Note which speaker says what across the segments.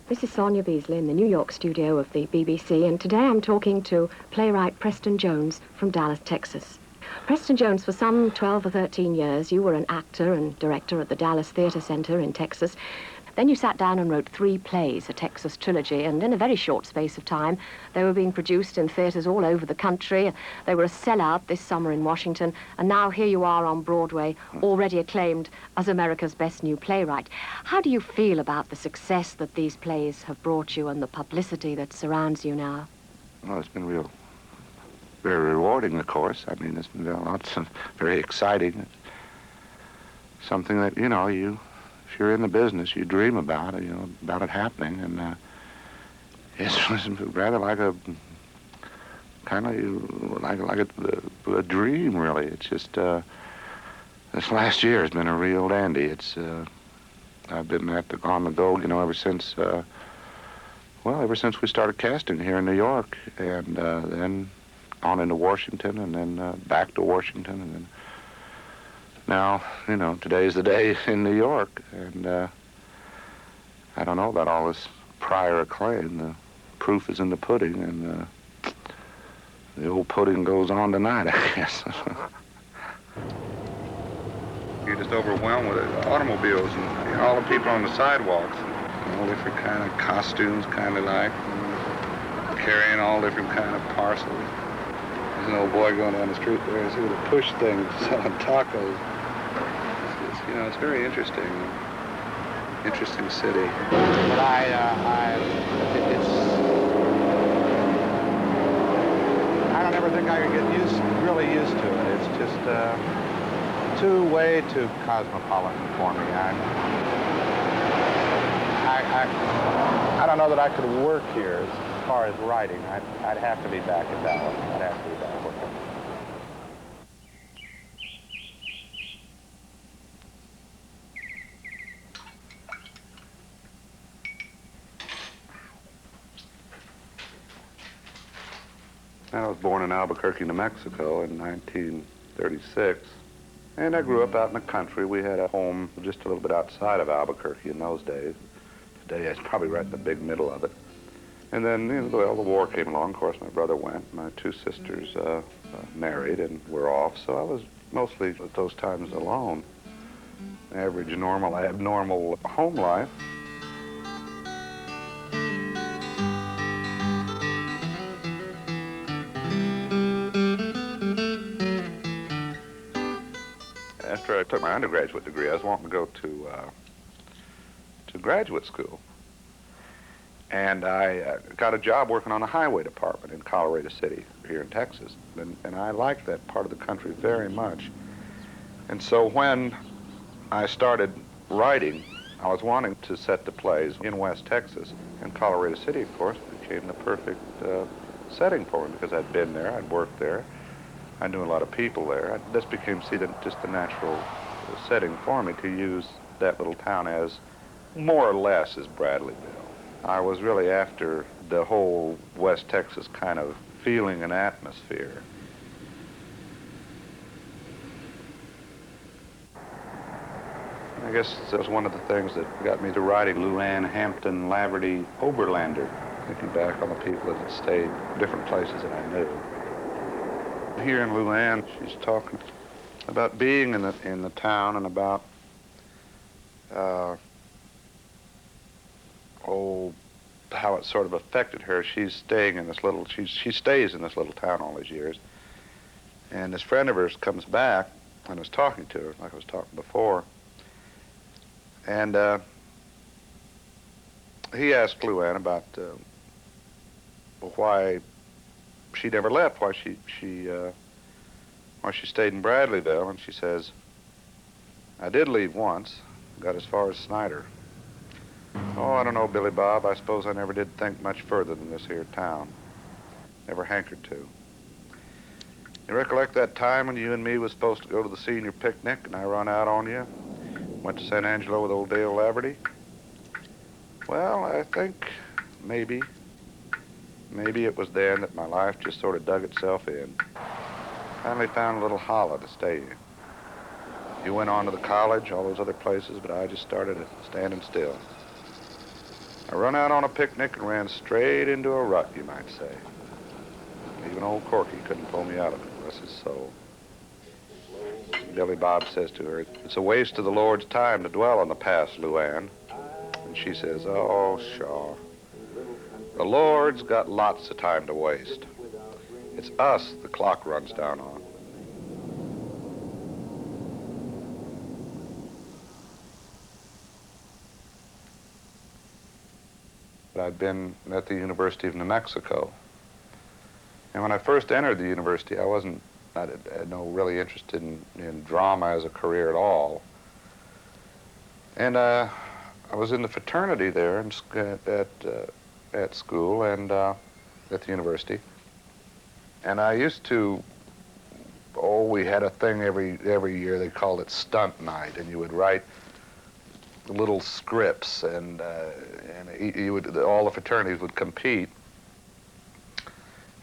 Speaker 1: This is Sonia Beasley in the New York studio of the BBC, and today I'm talking to playwright Preston Jones from Dallas, Texas. Preston Jones, for some 12 or 13 years, you were an actor and director at the Dallas Theater Center in Texas. Then you sat down and wrote 3 plays, a Texas trilogy, and in a very short space of time, they were being produced in theaters all over the country. They were a sellout this summer in Washington, and now here you are on Broadway, already acclaimed as America's best new playwright. How do you feel about the success that these plays have brought you and the publicity that surrounds you now?
Speaker 2: Well, it's been very rewarding, of course. I mean, it's been lots of very exciting. Something that, if you're in the business, you dream about it, about it happening, and it's rather like a kind of like a dream, really. It's just this last year has been a real dandy. It's I've been on the go, ever since we started casting here in New York, and then on into Washington, and then back to Washington, and then now, today's the day in New York, and I don't know about all this prior acclaim. The proof is in the pudding, and the old pudding goes on tonight, I guess. You're just overwhelmed with automobiles and all the people on the sidewalks, and all different kind of costumes, kind of like, carrying all different kind of parcels. There's an old boy going down the street there, and see with a push thing selling tacos. It's very interesting city.
Speaker 3: But I don't ever think I could get really used to it. It's just way too cosmopolitan for me. I don't know that I could work here as far as writing. I'd have to be back in Dallas. I'd have to be back working.
Speaker 2: I was born in Albuquerque, New Mexico in 1936, and I grew up out in the country. We had a home just a little bit outside of Albuquerque in those days. Today, it's probably right in the big middle of it. And then, the war came along. Of course, my brother went. My 2 sisters married and were off, so I was mostly at those times alone. Average, normal, abnormal home life. After I took my undergraduate degree, I was wanting to go to graduate school. And I got a job working on the highway department in Colorado City, here in Texas. And I liked that part of the country very much. And so when I started writing, I was wanting to set the plays in West Texas. And Colorado City, of course, became the perfect setting for me, because I'd been there, I'd worked there. I knew a lot of people there. This became, just the natural setting for me to use that little town as, more or less, as Bradleyville. I was really after the whole West Texas kind of feeling and atmosphere. I guess that was one of the things that got me to writing Luann, Hampton, Laverty, Oberlander, thinking back on the people that had stayed different places that I knew. Here in Luann, she's talking about being in the town and about how it sort of affected her. She's staying in this little she stays in this little town all these years, and this friend of hers comes back and was talking to her like I was talking before, and he asked Luann about why she never left, why she stayed in Bradleyville, and she says, "I did leave once, got as far as Snyder. Oh, I don't know, Billy Bob, I suppose I never did think much further than this here town. Never hankered to. You recollect that time when you and me was supposed to go to the senior picnic and I run out on you? Went to San Angelo with old Dale Laverty? Well, I think maybe it was then that my life just sort of dug itself in. Finally found a little hollow to stay in. You went on to the college, all those other places, but I just started standing still. I run out on a picnic and ran straight into a rut, you might say. Even old Corky couldn't pull me out of it, bless his soul. Billy Bob says to her, "It's a waste of the Lord's time to dwell on the past, Luann." And she says, "Oh, Shaw, the Lord's got lots of time to waste. It's us the clock runs down on." I'd been at the University of New Mexico. And when I first entered the university, I had no really interested in drama as a career at all. And I was in the fraternity there at school and at the university. And I used to, we had a thing every year, they called it stunt night, and you would write little scripts, and all the fraternities would compete.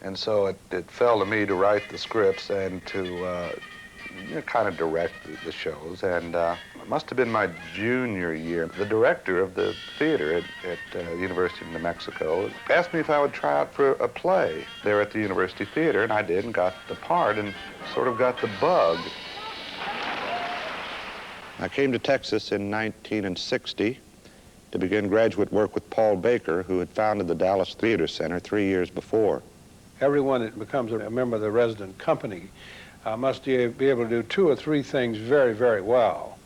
Speaker 2: And so it fell to me to write the scripts and to kind of direct the shows. And it must have been my junior year. The director of the theater at the University of New Mexico asked me if I would try out for a play there at the University Theater, and I did, and got the part and sort of got the bug. I came to Texas in 1960 to begin graduate work with Paul Baker, who had founded the Dallas Theater Center 3 years before.
Speaker 4: Everyone that becomes a member of the resident company must be able to do 2 or 3 things very, very well.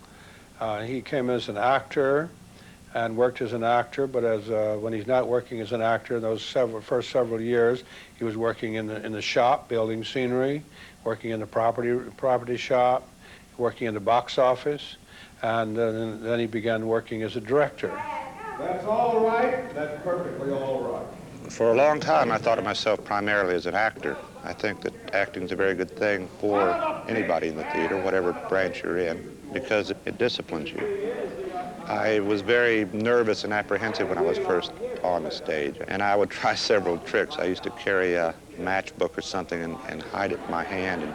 Speaker 4: He came as an actor and worked as an actor, but when he's not working as an actor, those first several years, he was working in the shop, building scenery, working in the property shop, working in the box office, and then he began working as a director. That's all right. That's perfectly all right.
Speaker 2: For a long time, I thought of myself primarily as an actor. I think that acting is a very good thing for anybody in the theater, whatever branch you're in, because it disciplines you. I was very nervous and apprehensive when I was first on the stage, and I would try several tricks. I used to carry a matchbook or something and hide it in my hand and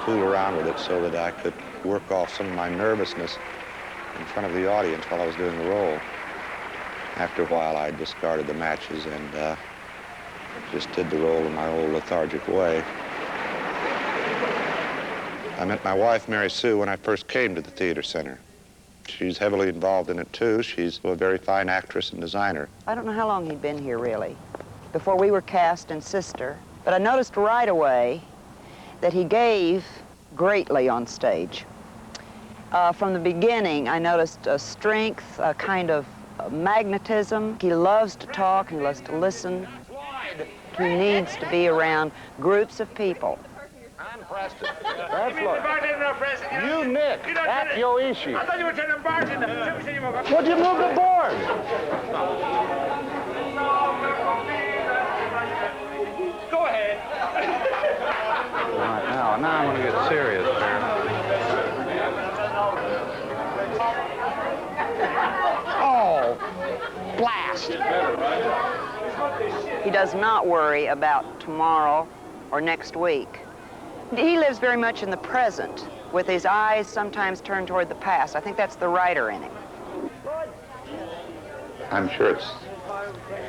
Speaker 2: fool around with it so that I could work off some of my nervousness in front of the audience while I was doing the role. After a while, I discarded the matches and just did the role in my old lethargic way. I met my wife, Mary Sue, when I first came to the Theater Center. She's heavily involved in it, too. She's a very fine actress and designer.
Speaker 5: I don't know how long he'd been here, really, before we were cast in Sister. But I noticed right away that he gave greatly on stage. From the beginning, I noticed a strength, a kind of magnetism. He loves to talk, he loves to listen. He needs to be around groups of people.
Speaker 3: I'm Preston. That's Lloyd. You, Nick. That's Yoichi. I thought you were turning bartender. What'd you move the board? Go ahead. All right, now I'm going to get serious here. Oh, blast.
Speaker 5: He does not worry about tomorrow or next week. He lives very much in the present, with his eyes sometimes turned toward the past. I think that's the writer in him.
Speaker 2: I'm sure it's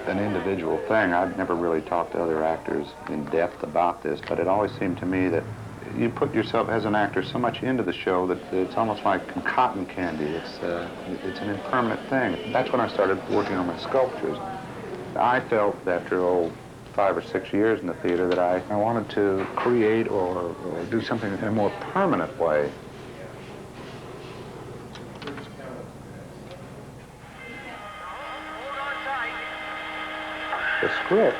Speaker 2: an individual thing. I've never really talked to other actors in depth about this, but it always seemed to me that you put yourself as an actor so much into the show that it's almost like cotton candy. It's an impermanent thing. That's when I started working on my sculptures. I felt after 5 or 6 years in the theater that I wanted to create or do something in a more permanent way. The script,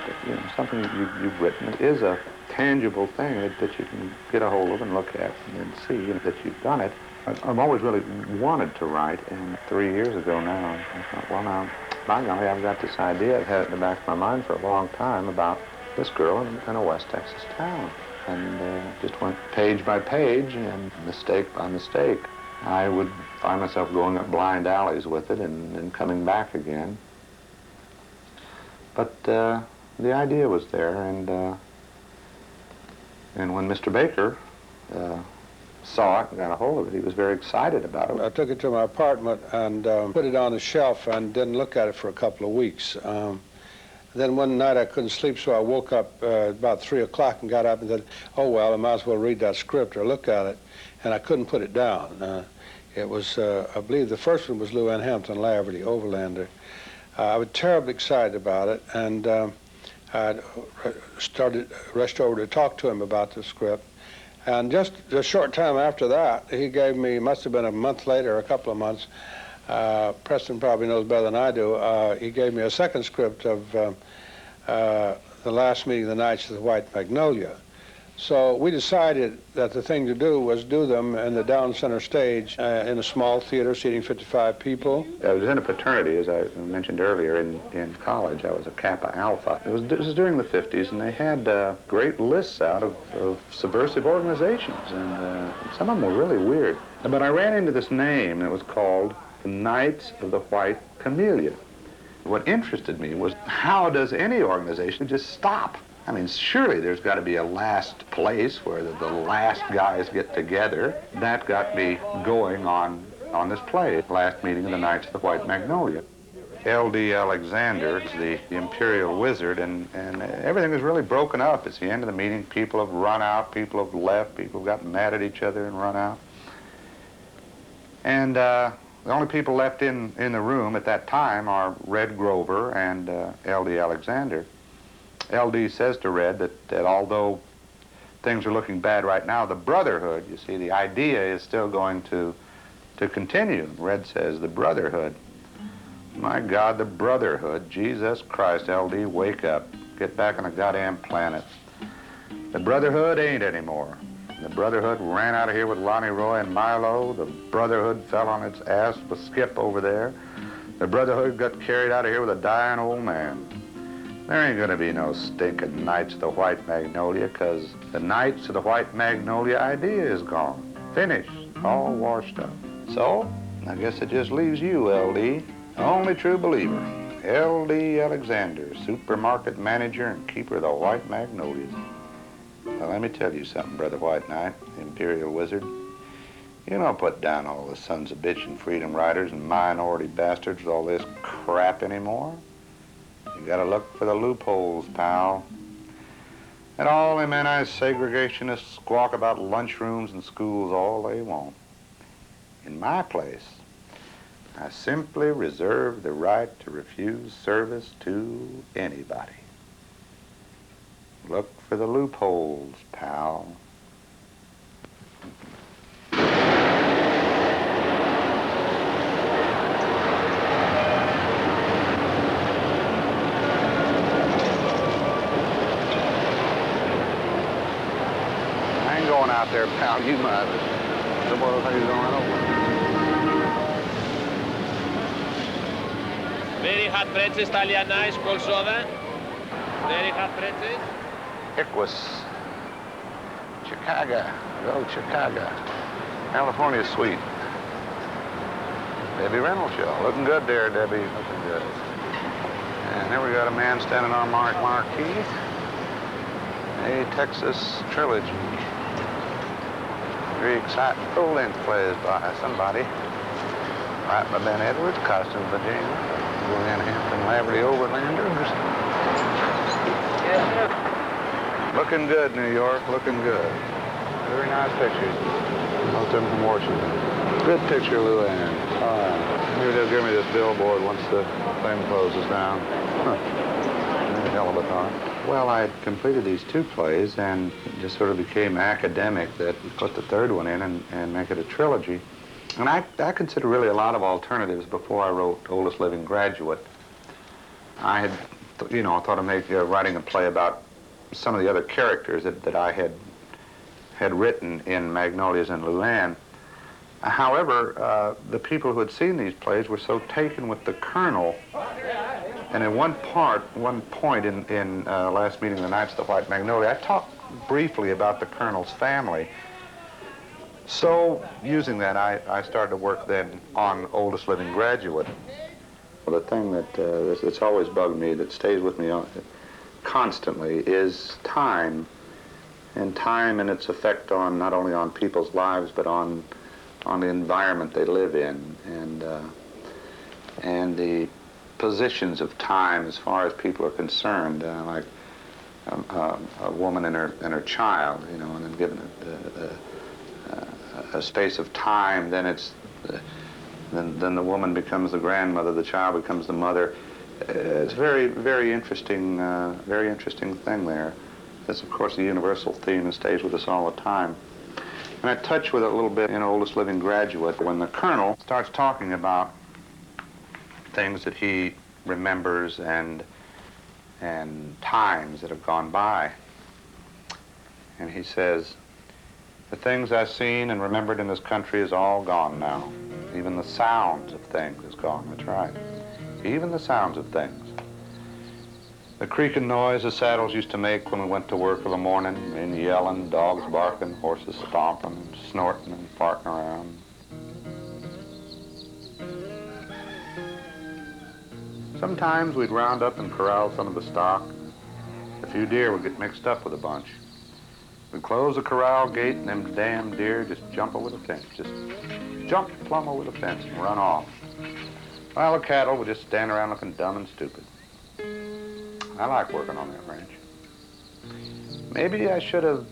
Speaker 2: something you've written, is a tangible thing that you can get a hold of and look at and see that you've done it. I've always really wanted to write, and 3 years ago now, I thought, well, now, by golly, I've got this idea. I've had it in the back of my mind for a long time about this girl in a West Texas town. And just went page by page and mistake by mistake. I would find myself going up blind alleys with it and coming back again. But the idea was there, and when Mr. Baker saw it and got a hold of it, he was very excited about it.
Speaker 4: I took it to my apartment and put it on the shelf and didn't look at it for a couple of weeks. Then one night I couldn't sleep, so I woke up about 3 o'clock and got up and said, oh, well, I might as well read that script or look at it. And I couldn't put it down. It was, I believe the first one was Lou Ann Hampton Laverty, Overlander. I was terribly excited about it, and I rushed over to talk to him about the script. And just a short time after that, he gave me, must have been a month later, a couple of months, Preston probably knows better than I do, he gave me a second script of The Last Meeting of the Knights of the White Magnolia. So we decided that the thing to do was do them in the down center stage in a small theater seating 55 people.
Speaker 2: I was in a fraternity, as I mentioned earlier, in college. I was a Kappa Alpha. This was during the 50s, and they had great lists out of subversive organizations, and some of them were really weird. But I ran into this name that was called the Knights of the White Camellia. What interested me was, how does any organization just stop? I mean, surely there's got to be a last place where the last guys get together. That got me going on this play, Last Meeting of the Knights of the White Magnolia. L.D. Alexander is the imperial wizard, and everything is really broken up. It's the end of the meeting. People have run out, people have left, people have gotten mad at each other and run out. And the only people left in the room at that time are Red Grover and L.D. Alexander. L.D. says to Red that although things are looking bad right now, the brotherhood, you see, the idea is still going to continue. Red says, the brotherhood. My God, the brotherhood. Jesus Christ, L.D., wake up. Get back on the goddamn planet. The brotherhood ain't anymore. The brotherhood ran out of here with Ronnie Roy and Milo. The brotherhood fell on its ass with Skip over there. The brotherhood got carried out of here with a dying old man. There ain't gonna be no stinking Knights of the White Magnolia, 'cause the Knights of the White Magnolia idea is gone. Finished. All washed up. So, I guess it just leaves you, L.D., the only true believer. L.D. Alexander, supermarket manager and keeper of the White Magnolias. Well, let me tell you something, Brother White Knight, Imperial Wizard. You don't put down all the sons of bitch freedom riders and minority bastards with all this crap anymore. You gotta look for the loopholes, pal. And all them anti-segregationists squawk about lunchrooms and schools all they want. In my place, I simply reserve the right to refuse service to anybody. Look for the loopholes, pal. Out there, pal, you might. Some other things don't run over.
Speaker 6: Very hot pretzels, Italian ice, cold soda. Very hot pretzels.
Speaker 2: Iquus. Chicago. Go Chicago. California sweet. Debbie Reynolds show. Looking good there, Debbie. Looking good. And here we got a man standing on Marquee. A Texas trilogy. Very exciting full-length plays by somebody. Right by Ben Edwards, costumes by James Lou Ann Hampton Laverty Overlanders. Yes, looking good, New York, looking good. Very nice pictures. Most of them from Washington. Good picture, Lou Ann. All right. Maybe they'll give me this billboard once the thing closes down. Hell of a thought. Well, I had completed these 2 plays and it just sort of became academic that we put the 3rd one in and make it a trilogy. And I considered really a lot of alternatives before I wrote Oldest Living Graduate. I had, thought of writing a play about some of the other characters that I had written in Magnolias and Lou Ann. However, the people who had seen these plays were so taken with the Colonel. And at one point in Last Meeting of the Knights of the White Magnolia, I talked briefly about the Colonel's family. So, using that, I started to work then on Oldest Living Graduate. Well, the thing that's always bugged me, that stays with me constantly, is time. and time and its effect on not only on people's lives but on the environment they live in, and the positions of time as far as people are concerned, like a woman and her child, you know, and then given a space of time, then then the woman becomes the grandmother, the child becomes the mother. It's a very interesting thing there. That's, of course, the universal theme that stays with us all the time. And I touch with it a little bit in Oldest Living Graduate when the Colonel starts talking about things that he remembers and times that have gone by. And he says, "The things I've seen and remembered in this country is all gone now. Even the sounds of things is gone." That's right. Even the sounds of things. The creaking noise the saddles used to make when we went to work of a morning, and yelling, dogs barking, horses stomping, snorting and farting around. Sometimes we'd round up and corral some of the stock. A few deer would get mixed up with a bunch. We'd close the corral gate and them damn deer just jump over the fence, just jump plumb over the fence and run off. While the cattle would just stand around looking dumb and stupid. I like working on that ranch. Maybe I should have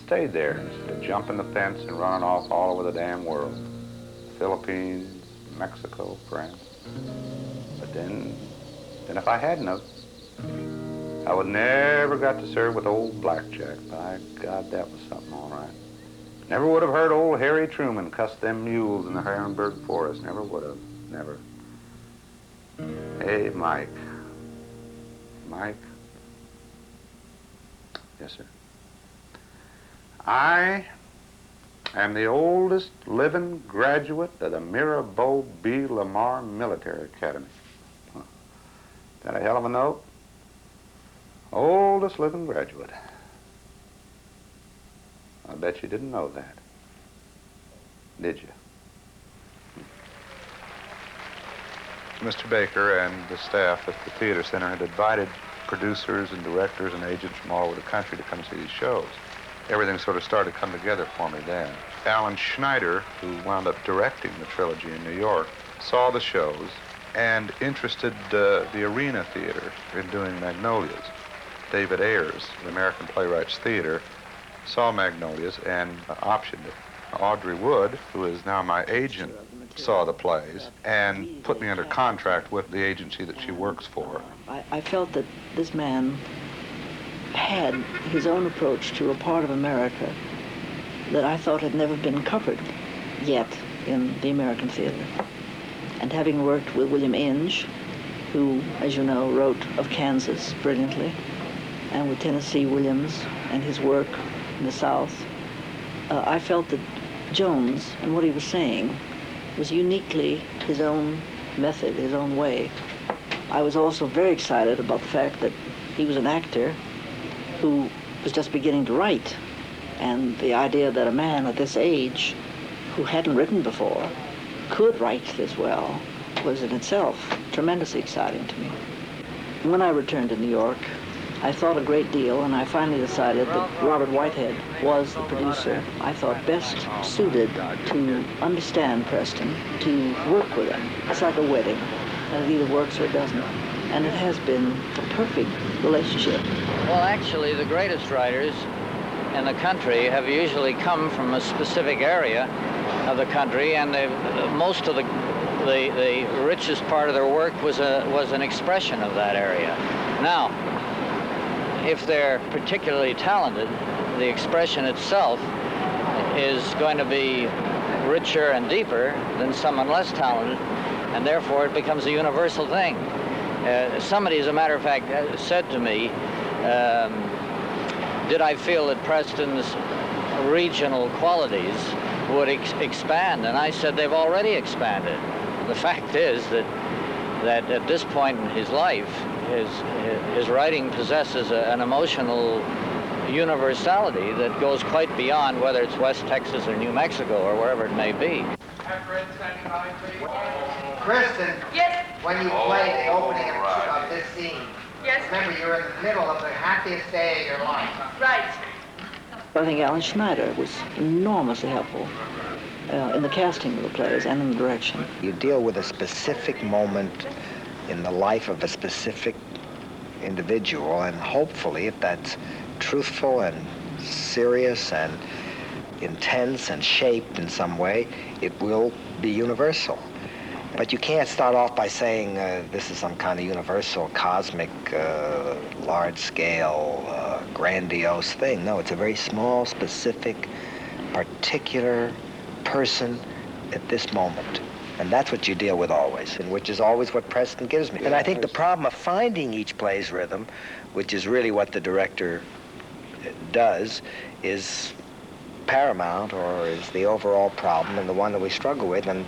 Speaker 2: stayed there instead of jumping the fence and running off all over the damn world. Philippines, Mexico, France. But then if I hadn't have, I would never got to serve with old Blackjack. By God, that was something all right. Never would have heard old Harry Truman cuss them mules in the Harrisburg forest. Never would have. Never. Hey, Mike. Mike? Yes, sir. I am the oldest living graduate of the Mirabeau B. Lamar Military Academy. Huh. That a hell of a note? Oldest living graduate. I bet you didn't know that. Did you? Mr. Baker and the staff at the Theater Center had invited producers and directors and agents from all over the country to come see these shows. Everything sort of started to come together for me then. Alan Schneider, who wound up directing the trilogy in New York, saw the shows and interested the Arena Theater in doing Magnolias. David Ayers, the American Playwrights Theater, saw Magnolias and optioned it. Audrey Wood, who is now my agent, saw the plays and put me under contract with the agency that she works for.
Speaker 7: I felt that this man had his own approach to a part of America that I thought had never been covered yet in the American theater. And having worked with William Inge, who, as you know, wrote Of Kansas brilliantly, and with Tennessee Williams and his work in the South, I felt that Jones and what he was saying was uniquely his own method, his own way. I was also very excited about the fact that he was an actor who was just beginning to write, and the idea that a man at this age who hadn't written before could write this well was in itself tremendously exciting to me. When I returned to New York, I thought a great deal, and I finally decided that Robert Whitehead was the producer I thought best suited to understand Preston, to work with him. It's like a wedding, and it either works or it doesn't. And it has been a perfect relationship.
Speaker 8: Well, actually, the greatest writers in the country have usually come from a specific area of the country, and most of the richest part of their work was an expression of that area. Now, if they're particularly talented, the expression itself is going to be richer and deeper than someone less talented, and therefore it becomes a universal thing. Somebody, as a matter of fact, said to me, did I feel that Preston's regional qualities would expand? And I said they've already expanded. The fact is that at this point in his life, his writing possesses an emotional universality that goes quite beyond whether it's West Texas or New Mexico or wherever it may be.
Speaker 9: Preston,
Speaker 10: yes.
Speaker 9: When you play the opening of this scene,
Speaker 10: yes.
Speaker 9: Remember you're in the middle of the happiest day of your life.
Speaker 10: Right.
Speaker 7: I think Alan Schneider was enormously helpful in the casting of the plays and in the direction.
Speaker 9: You deal with a specific moment in the life of a specific individual, and hopefully, if that's truthful and serious and intense and shaped in some way, it will be universal. But you can't start off by saying this is some kind of universal, cosmic, large-scale, grandiose thing. No, it's a very small, specific, particular person at this moment. And that's what you deal with always, and which is always what Preston gives me. And I think the problem of finding each play's rhythm, which is really what the director does, is paramount, or is the overall problem, and the one that we struggle with. And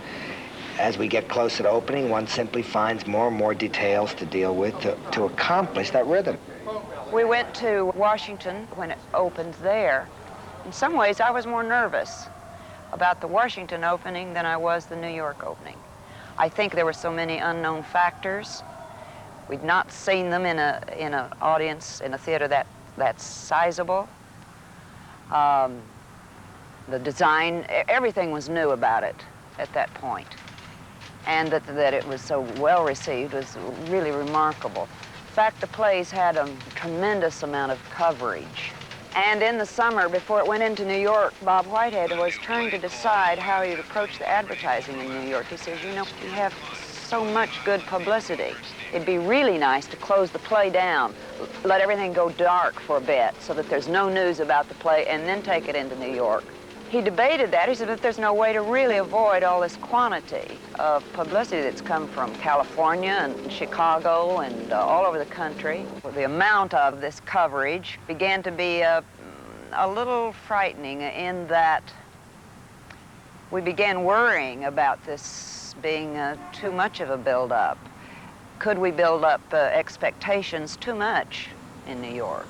Speaker 9: as we get closer to opening, one simply finds more and more details to deal with to accomplish that rhythm.
Speaker 5: We went to Washington when it opened there. In some ways, I was more nervous about the Washington opening than I was the New York opening. I think there were so many unknown factors. We'd not seen them in an audience, in a theater that's sizable. The design, everything was new about it at that point. And that it was so well received was really remarkable. In fact, the plays had a tremendous amount of coverage. And in the summer, before it went into New York, Bob Whitehead was trying to decide how he'd approach the advertising in New York. He says, you know, we have so much good publicity. It'd be really nice to close the play down, let everything go dark for a bit so that there's no news about the play, and then take it into New York. He debated that. He said that there's no way to really avoid all this quantity of publicity that's come from California and Chicago and all over the country. The amount of this coverage began to be a little frightening in that we began worrying about this being too much of a build-up. Could we build up expectations too much in New York?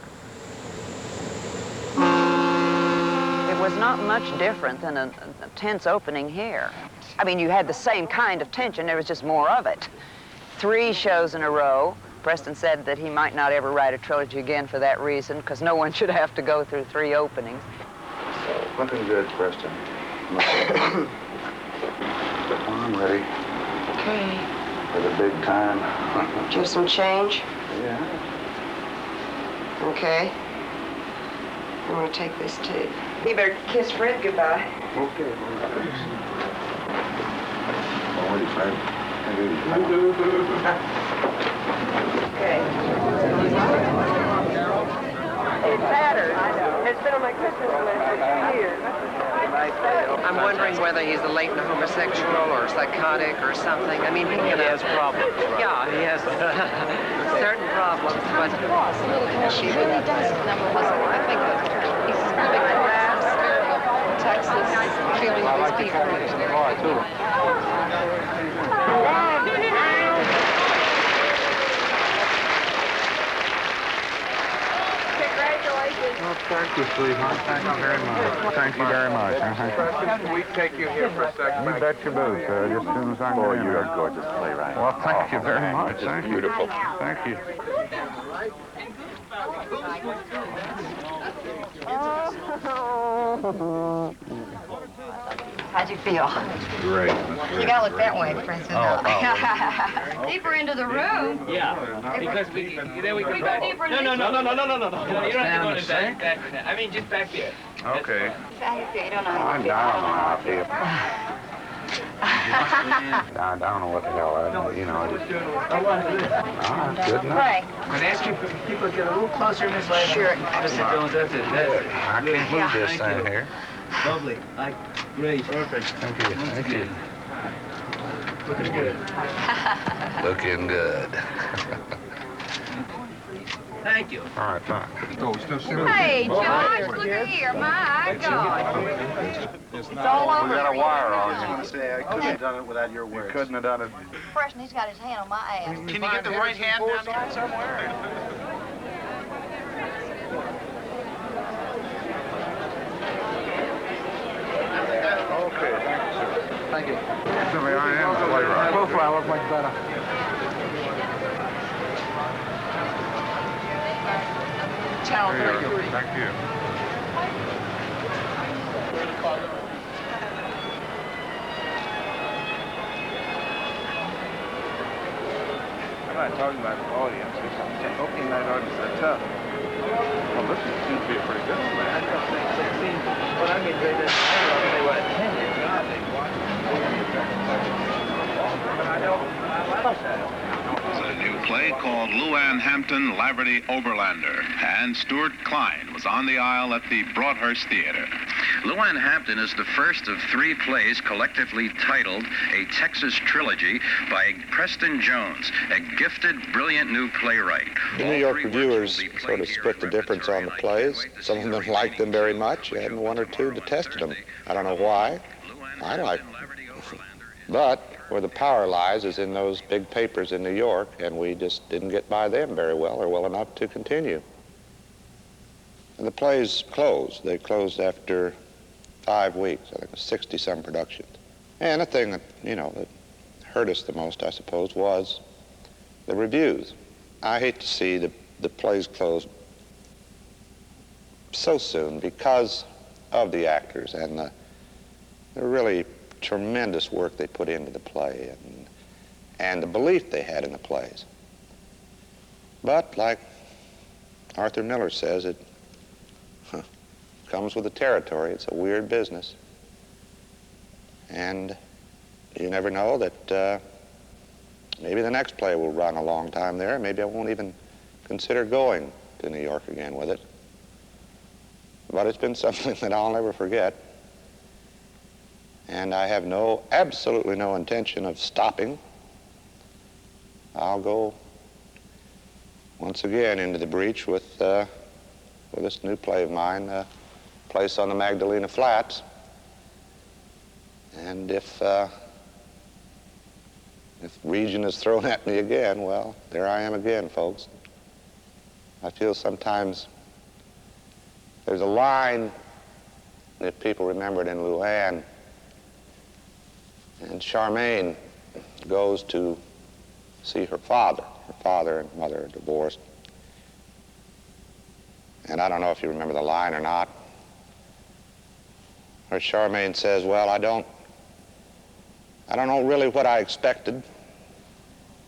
Speaker 5: It was not much different than a tense opening here. I mean, you had the same kind of tension, there was just more of it. 3 shows in a row. Preston said that he might not ever write a trilogy again for that reason, because no one should have to go through 3 openings.
Speaker 2: Looking good, Preston. I'm ready.
Speaker 5: Okay.
Speaker 2: For the big time.
Speaker 5: Do you have some change?
Speaker 2: Yeah.
Speaker 5: Okay. I'm going to take this too. You better kiss Fred goodbye.
Speaker 2: Okay. Oh, wait, Fred.
Speaker 5: Okay. It matters. It's been on my Christmas list for 2 years.
Speaker 10: I'm wondering whether he's a latent homosexual or psychotic or something. I mean, he has problems. Right? Yeah, he has certain problems, but
Speaker 11: She really does number one. I think that he's really grasps Texas feeling of his people.
Speaker 2: Well, thank you, sweetheart. Thank you very much. Thank you very much.
Speaker 3: Can we take you here for a second?
Speaker 2: You bet your boots, sir. Just as soon as I can.
Speaker 3: Boy, you are gorgeous playwright.
Speaker 2: Well, thank you very much.
Speaker 3: It's
Speaker 2: Thank
Speaker 3: beautiful.
Speaker 2: you. Thank you.
Speaker 11: How'd you feel?
Speaker 2: Great.
Speaker 11: You gotta look that way, Preston.
Speaker 2: Oh.
Speaker 11: Deeper into the room.
Speaker 6: Yeah, because we
Speaker 11: Can we go deeper into
Speaker 6: No. You don't have to go in back. I mean, just back there.
Speaker 2: Okay.
Speaker 11: How you feel? You don't know how
Speaker 2: I'm
Speaker 11: you feel.
Speaker 2: down on how I feel. I don't know what the hell you know. Good enough.
Speaker 11: Frank.
Speaker 6: I'm going to ask you if people get a little closer in this way.
Speaker 11: Sure.
Speaker 6: That's it.
Speaker 2: I can't move this thing here.
Speaker 6: Lovely. Great. Perfect.
Speaker 2: Thank you. Thank you.
Speaker 6: Looking good.
Speaker 2: Looking good.
Speaker 6: Thank you.
Speaker 2: All right, fine.
Speaker 11: Hey, Josh, look at here. My God.
Speaker 3: It's
Speaker 11: all over
Speaker 3: We got
Speaker 11: for
Speaker 3: a
Speaker 11: you.
Speaker 3: wire on you. I couldn't have done it without your words.
Speaker 2: Couldn't have done it.
Speaker 11: Preston, he's got his hand on my ass.
Speaker 3: Can you get the right hand down there somewhere?
Speaker 2: Okay, thank you, sir.
Speaker 3: Thank you.
Speaker 2: Actually, I am a playwright.
Speaker 3: Profile look much better.
Speaker 2: Thank you.
Speaker 3: not talking about the audience. Opening night audience are tough.
Speaker 2: Well, this seems to be a pretty good one, man.
Speaker 3: But I mean, they were attended, not they watched. But I don't like that.
Speaker 12: A new play called Luann Hampton, Laverty Overlander, and Stuart Klein was on the aisle at the Broadhurst Theater.
Speaker 13: Luann Hampton is the first of 3 plays collectively titled A Texas Trilogy by Preston Jones, a gifted, brilliant new playwright.
Speaker 14: The New York reviewers sort of split the difference on the plays. Some of them liked them very much, and 1 or 2 detested them. I don't know why. I like them. But where the power lies is in those big papers in New York, and we just didn't get by them very well or well enough to continue. And the plays closed. They closed after 5 weeks. I think it was 60-some productions. And the thing that, that hurt us the most, I suppose, was the reviews. I hate to see the plays close so soon because of the actors and the really tremendous work they put into the play and the belief they had in the plays. But like Arthur Miller says, it comes with the territory. It's a weird business. And you never know that maybe the next play will run a long time there. Maybe I won't even consider going to New York again with it. But it's been something that I'll never forget. And I have absolutely no intention of stopping. I'll go once again into the breach with this new play of mine, Place on the Magdalena Flats. And if Region is thrown at me again, well, there I am again, folks. I feel sometimes there's a line, if people remember it in Luann, and Charmaine goes to see her father. Her father and mother are divorced. And I don't know if you remember the line or not, where Charmaine says, well, I don't know really what I expected.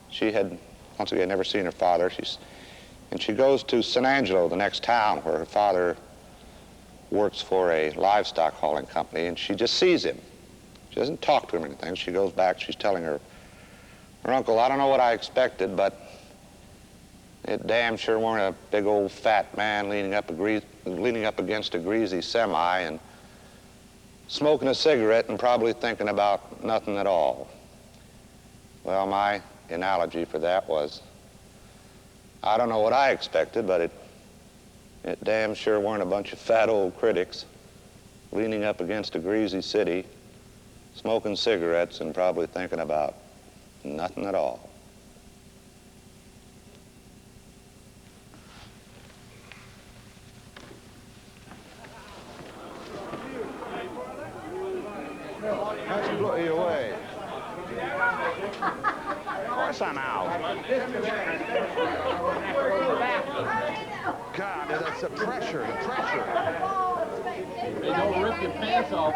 Speaker 14: She had, once again, never seen her father. And she goes to San Angelo, the next town, where her father works for a livestock hauling company, and she just sees him. She doesn't talk to him or anything. She goes back, she's telling her uncle, I don't know what I expected, but it damn sure weren't a big old fat man leaning up against a greasy semi and smoking a cigarette and probably thinking about nothing at all. Well, my analogy for that was, I don't know what I expected, but it damn sure weren't a bunch of fat old critics leaning up against a greasy city, smoking cigarettes and probably thinking about nothing at all.
Speaker 3: How'd you blow you away? Of course I'm out. God, that's the pressure,
Speaker 6: Hey, don't rip your pants off.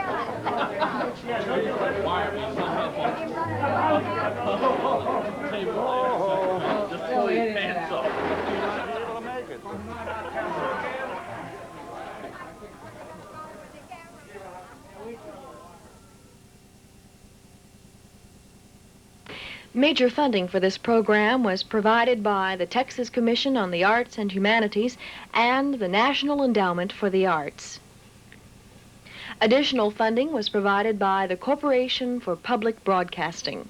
Speaker 6: Just pull your pants off.
Speaker 1: Major funding for this program was provided by the Texas Commission on the Arts and Humanities and the National Endowment for the Arts. Additional funding was provided by the Corporation for Public Broadcasting.